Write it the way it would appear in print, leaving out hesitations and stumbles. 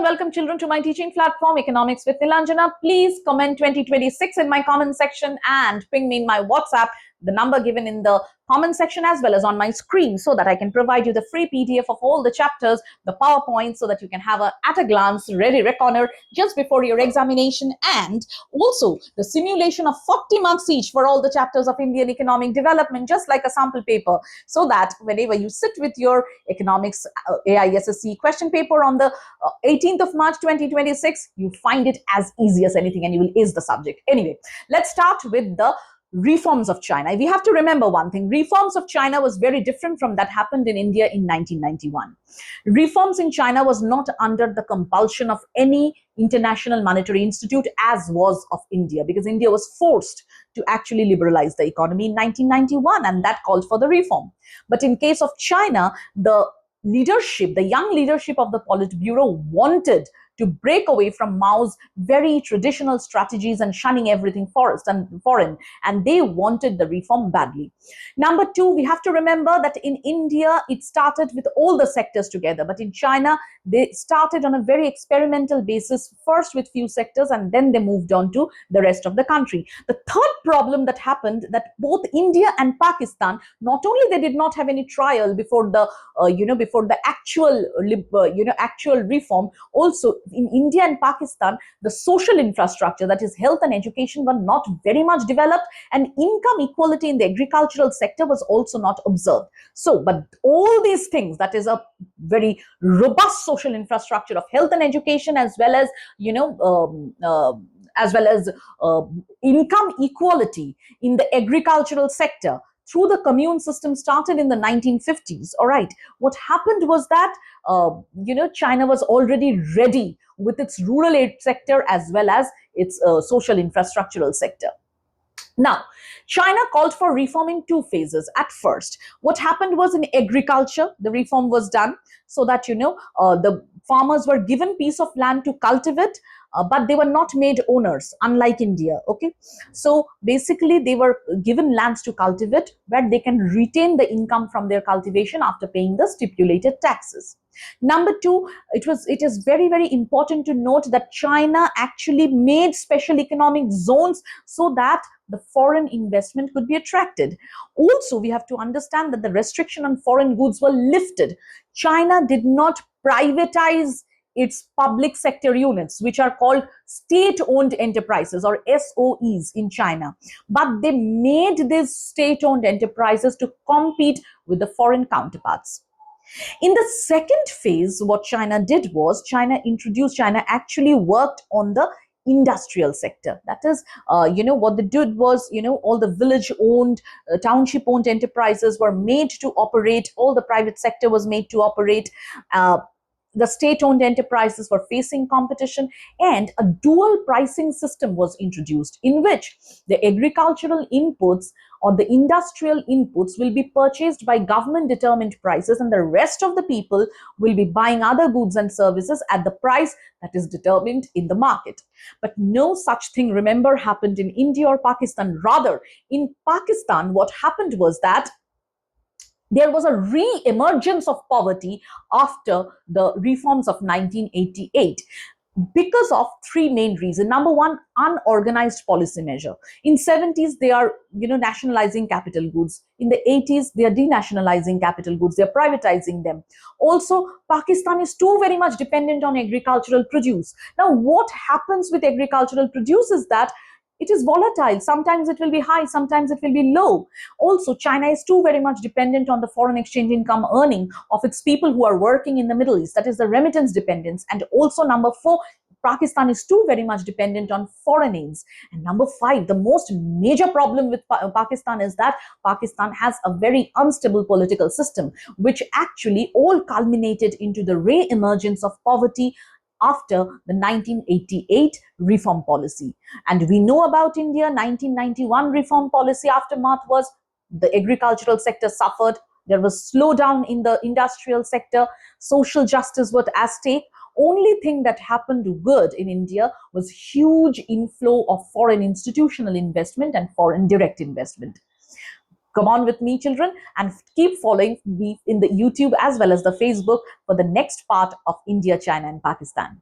and welcome children to my teaching platform Economics with Nilanjana. Please comment 2026 in my comment section and ping me in my WhatsApp, the number given in the comment section as well as on my screen, so that I can provide you the free PDF of all the chapters, the PowerPoint, so that you can have at a glance ready reckoner just before your examination, and also the simulation of 40 marks each for all the chapters of Indian economic development, just like a sample paper, so that whenever you sit with your economics AISSC question paper on the 18th of March 2026, you find it as easy as anything and you will ace the subject. Anyway, let's start with the reforms of China. We have to remember one thing. Reforms of China was very different from that happened in India in 1991. Reforms in China was not under the compulsion of any international monetary institute as was of India, because India was forced to actually liberalize the economy in 1991, and that called for the reform. But in case of China, the leadership, the young leadership of the Politburo wanted to break away from Mao's very traditional strategies and shunning everything foreign, and they wanted the reform badly. Number two, we have to remember that in India, it started with all the sectors together, but in China, they started on a very experimental basis, first with few sectors, and then they moved on to the rest of the country. The third problem that happened, that both India and Pakistan, not only they did not have any trial before the before the actual reform, also in India and Pakistan, the social infrastructure, that is health and education, were not very much developed, and income equality in the agricultural sector was also not observed. So, but all these things, that is a very robust social infrastructure of health and education, as well as income equality in the agricultural sector through the commune system, started in the 1950s. All right, what happened was that China was already ready with its rural aid sector as well as its social infrastructural sector. Now, China called for reform in two phases. At first, what happened was, in agriculture, the reform was done so that the farmers were given piece of land to cultivate, but they were not made owners, unlike India. Okay, so basically they were given lands to cultivate where they can retain the income from their cultivation after paying the stipulated taxes. Number two, it is very, very important to note that China actually made special economic zones so that the foreign investment could be attracted. Also, we have to understand that the restriction on foreign goods were lifted. China did not privatize its public sector units, which are called state-owned enterprises, or SOEs in China, but they made these state-owned enterprises to compete with the foreign counterparts. In the second phase, what China did was, China actually worked on the industrial sector. That is, what they did was, all the village-owned, township-owned enterprises were made to operate, all the private sector was made to operate, the state-owned enterprises were facing competition, and a dual pricing system was introduced, in which the agricultural inputs or the industrial inputs will be purchased by government-determined prices, and the rest of the people will be buying other goods and services at the price that is determined in the market. But no such thing, remember, happened in India or Pakistan. Rather, in Pakistan, what happened was that there was a re-emergence of poverty after the reforms of 1988 because of three main reasons. Number one, unorganized policy measure. In 70s, they are nationalizing capital goods. In the 80s, they are denationalizing capital goods. They are privatizing them. Also, Pakistan is too very much dependent on agricultural produce. Now, what happens with agricultural produce is that it is volatile. Sometimes it will be high, sometimes it will be low. Also, China is too very much dependent on the foreign exchange income earning of its people who are working in the Middle East, that is the remittance dependence. And also, number four, Pakistan is too very much dependent on foreign aids. And number five, the most major problem with Pakistan is that Pakistan has a very unstable political system, which actually all culminated into the re-emergence of poverty after the 1988 reform policy. And we know about India, 1991 reform policy aftermath was the agricultural sector suffered. There was slowdown in the industrial sector. Social justice was at stake. Only thing that happened good in India was huge inflow of foreign institutional investment and foreign direct investment. Come on with me, children, and keep following me in the YouTube as well as the Facebook for the next part of India, China, and Pakistan.